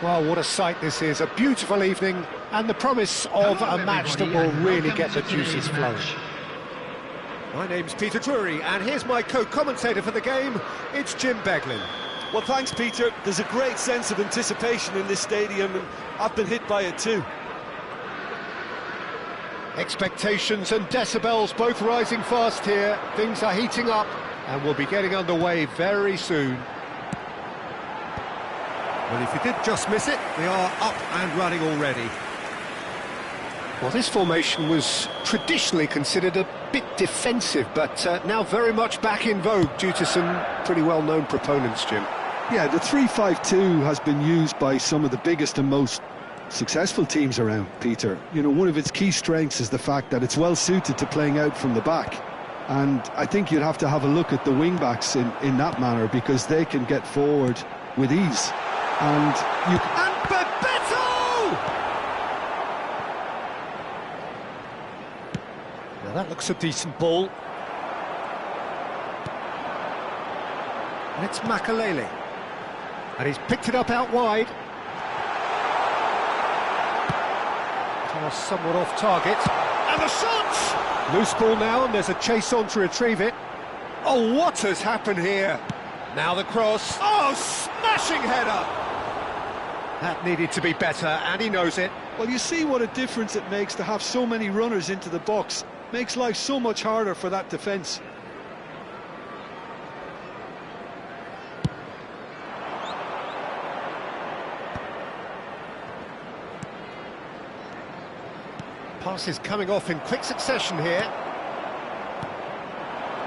Well, what a sight this is, a beautiful evening, and the promise of a match that will really get the juices flowing. My name's Peter Drury, and here's my co-commentator for the game, it's Jim Beglin. Well, thanks, Peter. There's a great sense of anticipation in this stadium, and I've been hit by it too. Expectations and decibels both rising fast here. Things are heating up, and we'll be getting underway very soon. Well, if you did just miss it, we are up and running already. Well, this formation was traditionally considered a bit defensive, but now very much back in vogue due to some pretty well-known proponents, Jim. Yeah, the 3-5-2 has been used by some of the biggest and most successful teams around, Peter. You know, one of its key strengths is the fact that it's well-suited to playing out from the back. And I think you'd have to have a look at the wing-backs in that manner, because they can get forward with ease. And you... And Bebeto! Now that looks a decent ball. And it's Makalele. And he's picked it up out wide. Pass somewhat off target. And the shot! Loose ball now, and there's a chase on to retrieve it. Oh, what has happened here? Now the cross. Oh, smashing header! That needed to be better, and he knows it. Well, you see what a difference it makes to have so many runners into the box. Makes life so much harder for that defence. Passes coming off in quick succession here.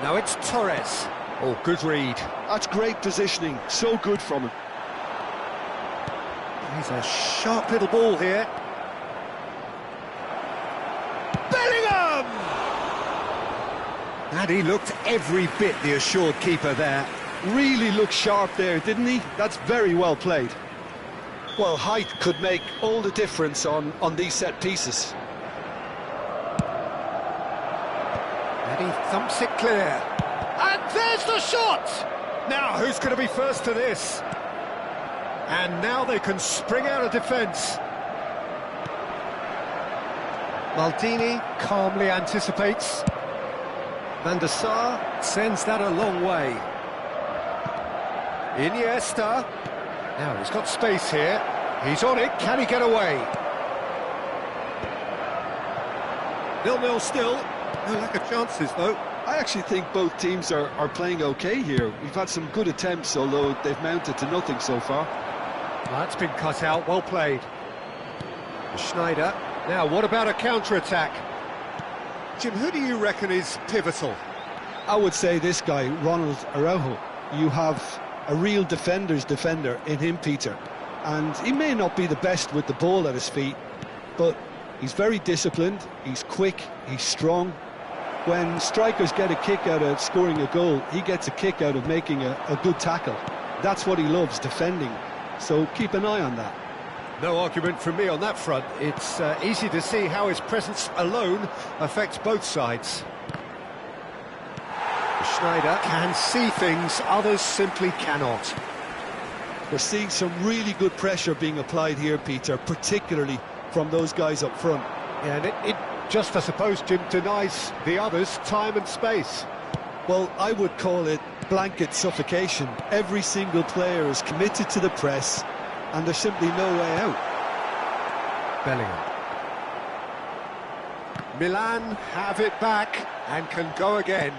Now it's Torres. Oh, good read. That's great positioning, so good from him. He's a sharp little ball here. Bellingham! And he looked every bit the assured keeper there. Really looked sharp there, didn't he? That's very well played. Well, height could make all the difference on these set pieces. And he thumps it clear. And there's the shot! Now, who's going to be first to this? And now they can spring out of defence. Maldini calmly anticipates. Van der Sar sends that a long way. Iniesta. Now he's got space here. He's on it. Can he get away? 0-0 still. No lack of chances, though. I actually think both teams are playing okay here. We've had some good attempts, although they've mounted to nothing so far. Well, that's been cut out. Well played. Schneider. Now, what about a counter-attack? Jim, who do you reckon is pivotal? I would say this guy, Ronald Araujo. You have a real defender's defender in him, Peter. And he may not be the best with the ball at his feet, but he's very disciplined, he's quick, he's strong. When strikers get a kick out of scoring a goal, he gets a kick out of making a good tackle. That's what he loves, defending. So keep an eye on that. No argument from me on that front. It's easy to see how his presence alone affects both sides. Schneider can see things others simply cannot. We're seeing some really good pressure being applied here, Peter, particularly from those guys up front. Yeah, and it just, I suppose, Jim, denies the others time and space. Well, I would call it blanket suffocation. Every single player is committed to the press, and there's simply no way out. Bellingham. Milan have it back and can go again.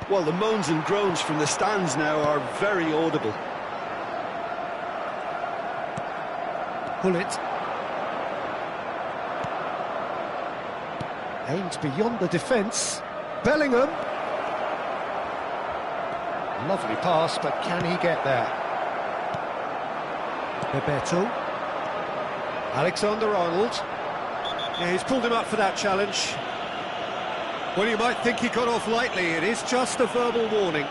Well, the moans and groans from the stands now are very audible. Pull it. Aims beyond the defence. Bellingham. Lovely pass, but can he get there? Bebeto. Alexander-Arnold. Yeah, he's pulled him up for that challenge. Well, you might think he got off lightly. It is just a verbal warning.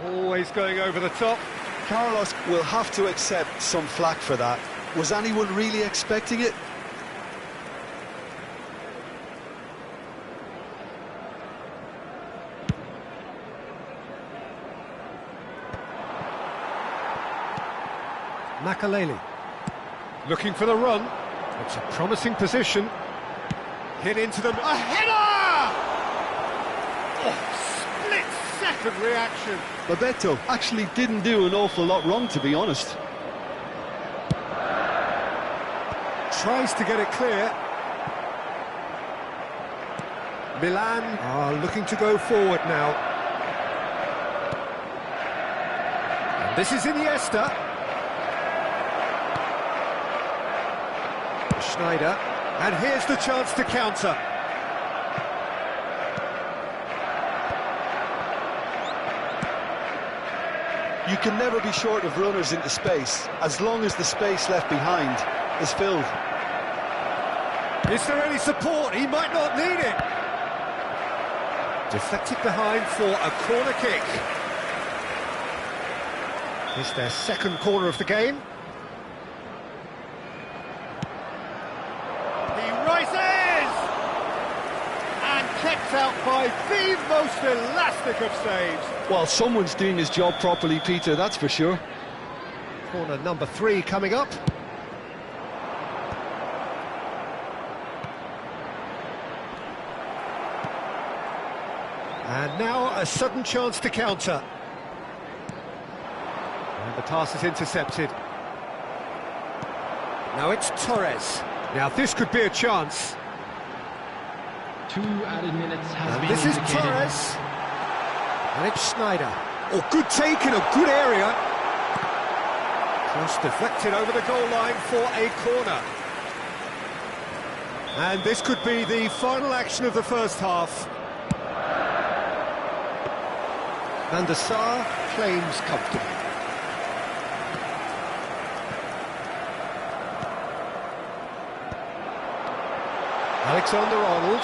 Always going over the top. Carlos will have to accept some flack for that. Was anyone really expecting it? Makaleli. Looking for the run. It's a promising position. Hit into them. A header! Oh, split-second reaction. Bebeto actually didn't do an awful lot wrong, to be honest. Tries to get it clear. Milan are looking to go forward now. And this is Iniesta. Schneider. And here's the chance to counter. You can never be short of runners into space, as long as the space left behind is filled. Is there any support? He might not need it. Deflected behind for a corner kick. It's their second corner of the game. He rises! And kept out by the most elastic of saves. Well, someone's doing his job properly, Peter, that's for sure. Corner number 3 coming up. And now a sudden chance to counter. And the pass is intercepted. Now it's Torres. Now this could be a chance. 2 added minutes has been This indicated. is Torres. And it's Schneider. Oh, good take in a good area. Cross deflected over the goal line for a corner. And this could be the final action of the first half. Van der Sar claims comfortably. Alexander-Arnold.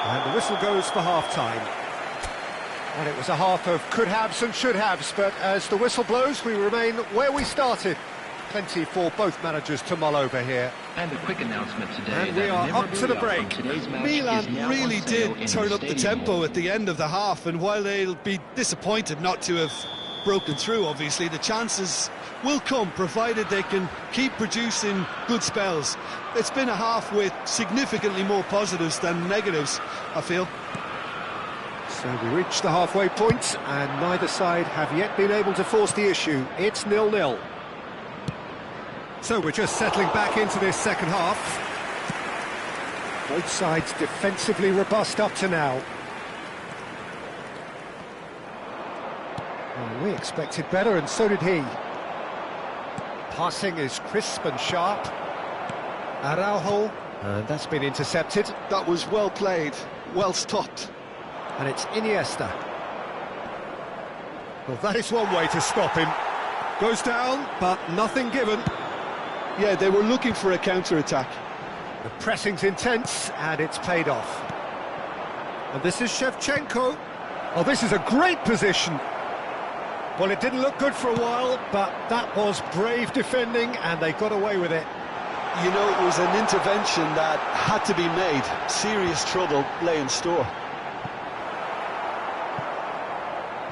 And the whistle goes for half-time. And it was a half of could-haves and should-haves, but as the whistle blows, we remain where we started. Plenty for both managers to mull over here. And a quick announcement today. And we are up to the break. Milan really did turn up the tempo at the end of the half, and while they'll be disappointed not to have broken through, obviously, the chances will come, provided they can keep producing good spells. It's been a half with significantly more positives than negatives, I feel. So we reach the halfway point, and neither side have yet been able to force the issue. It's 0-0. So we're just settling back into this second half. Both sides defensively robust up to now. Well, we expected better, and so did he. Passing is crisp and sharp. Araujo, and that's been intercepted. That was well played, well stopped. And it's Iniesta. Well, that is one way to stop him. Goes down, but nothing given. Yeah, they were looking for a counter-attack. The pressing's intense, and it's paid off. And this is Shevchenko. Oh, this is a great position. Well, it didn't look good for a while, but that was brave defending, and they got away with it. You know, it was an intervention that had to be made. Serious trouble lay in store.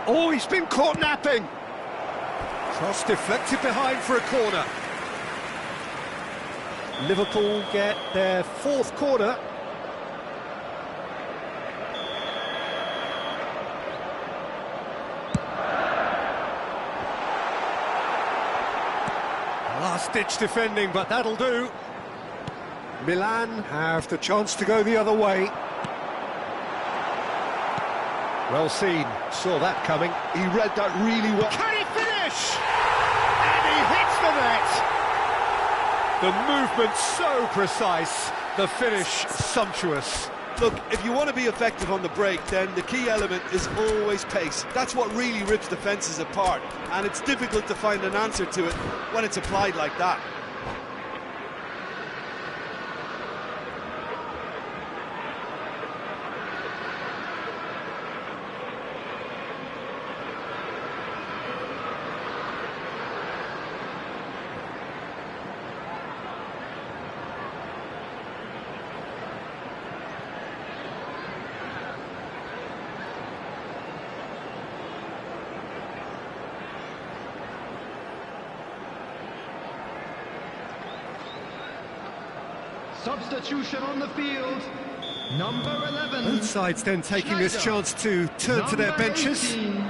Oh, he's been caught napping. Cross deflected behind for a corner. Liverpool get their 4th corner. Last-ditch defending, but that'll do. Milan have the chance to go the other way. Well seen, saw that coming. He read that really well. Can he finish? And he hits the net! The movement so precise, the finish sumptuous. Look, if you want to be effective on the break, then the key element is always pace. That's what really rips defences apart, and it's difficult to find an answer to it when it's applied like that. Substitution on the field. Number 11. Both sides then taking this chance to turn to their benches. 18,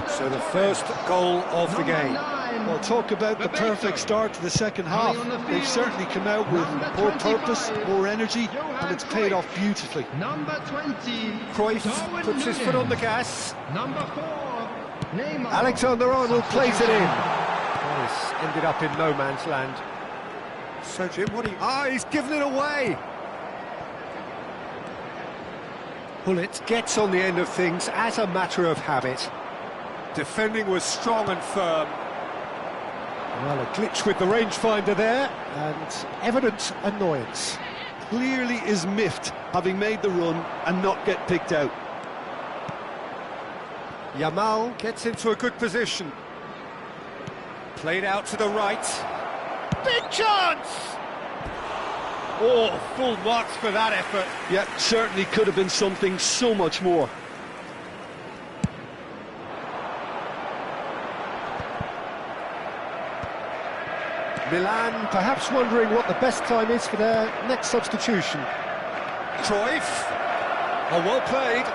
So the first goal of the game. Well, talk about the perfect start to the second half. They've certainly come out with more purpose, more energy, and it's paid off beautifully. Number 20. Cruyff Darwin puts his foot on the gas. Number 4. Neymar. Alexander-Arnold plays it in. Oh, it's ended up in no man's land. So Jim, what do you... Ah, he's given it away! Bullet gets on the end of things as a matter of habit. Defending was strong and firm. Well, a glitch with the rangefinder there, and evident annoyance. Clearly is miffed, having made the run and not get picked out. Yamal gets into a good position. Played out to the right. Big chance! Oh, full marks for that effort. Yeah, certainly could have been something so much more. Milan perhaps wondering what the best time is for their next substitution. Cruyff. Oh, well played.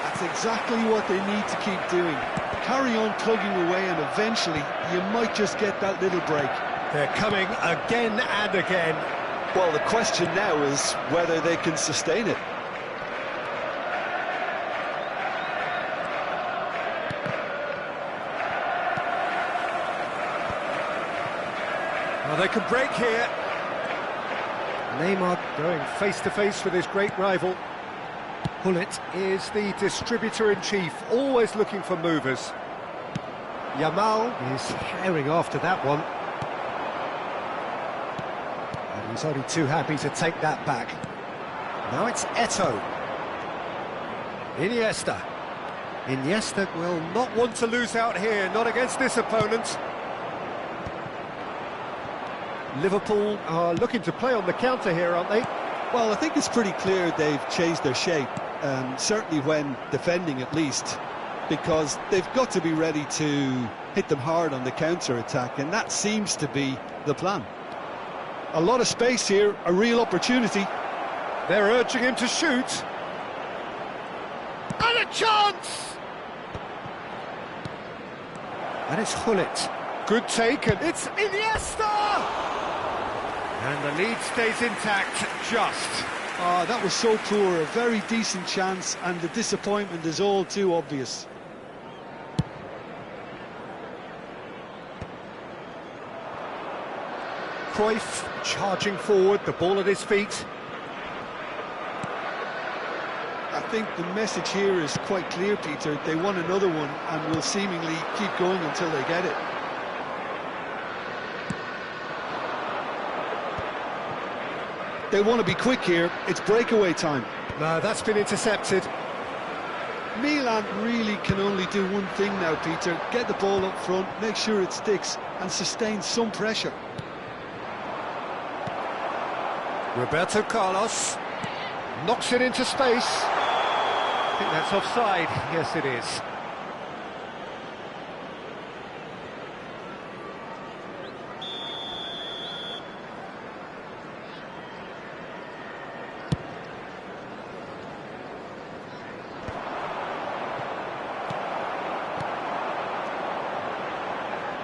That's exactly what they need to keep doing. Carry on plugging away, and eventually you might just get that little break. They're coming again and again. Well, the question now is whether they can sustain it. Well, they can break here. Neymar going face-to-face with his great rival. Bullet is the distributor-in-chief, always looking for movers. Yamal is herring after that one. And he's only too happy to take that back. Now it's Eto'o. Iniesta. Iniesta will not want to lose out here, not against this opponent. Liverpool are looking to play on the counter here, aren't they? Well, I think it's pretty clear they've changed their shape, certainly when defending at least, because they've got to be ready to hit them hard on the counter-attack, and that seems to be the plan. A lot of space here, a real opportunity. They're urging him to shoot. And a chance! And it's Hullet. Good take, and it's Iniesta! And the lead stays intact, just. Ah, that was so poor, a very decent chance, and the disappointment is all too obvious. Cruyff charging forward, the ball at his feet. I think the message here is quite clear, Peter. They want another one and will seemingly keep going until they get it. They want to be quick here. It's breakaway time. No, that's been intercepted. Milan really can only do one thing now, Peter. Get the ball up front, make sure it sticks, and sustain some pressure. Roberto Carlos knocks it into space. I think that's offside. Yes, it is.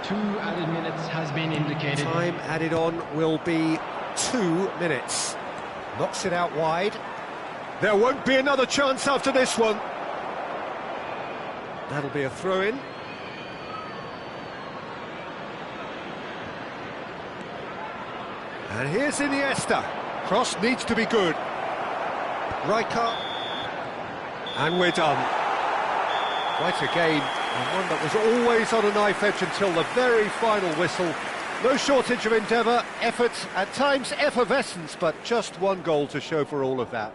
Two added minutes has been indicated. Time added on will be 2 minutes. Knocks it out wide. There won't be another chance after this one. That'll be a throw-in. And here's Iniesta. Cross needs to be good. Rijkaard. And we're done. Quite a game, and one that was always on a knife edge until the very final whistle. No shortage of endeavour, effort, at times effervescence, but just one goal to show for all of that.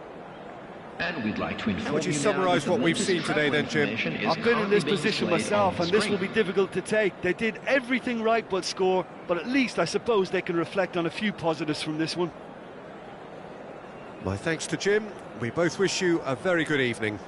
And we'd like to inform How would you now summarise that what the we've latest seen today travel then, Jim? information is I've been in currently this being position displayed myself, on and the this will screen. be difficult to take. They did everything right but score, but at least I suppose they can reflect on a few positives from this one. My thanks to Jim. We both wish you a very good evening.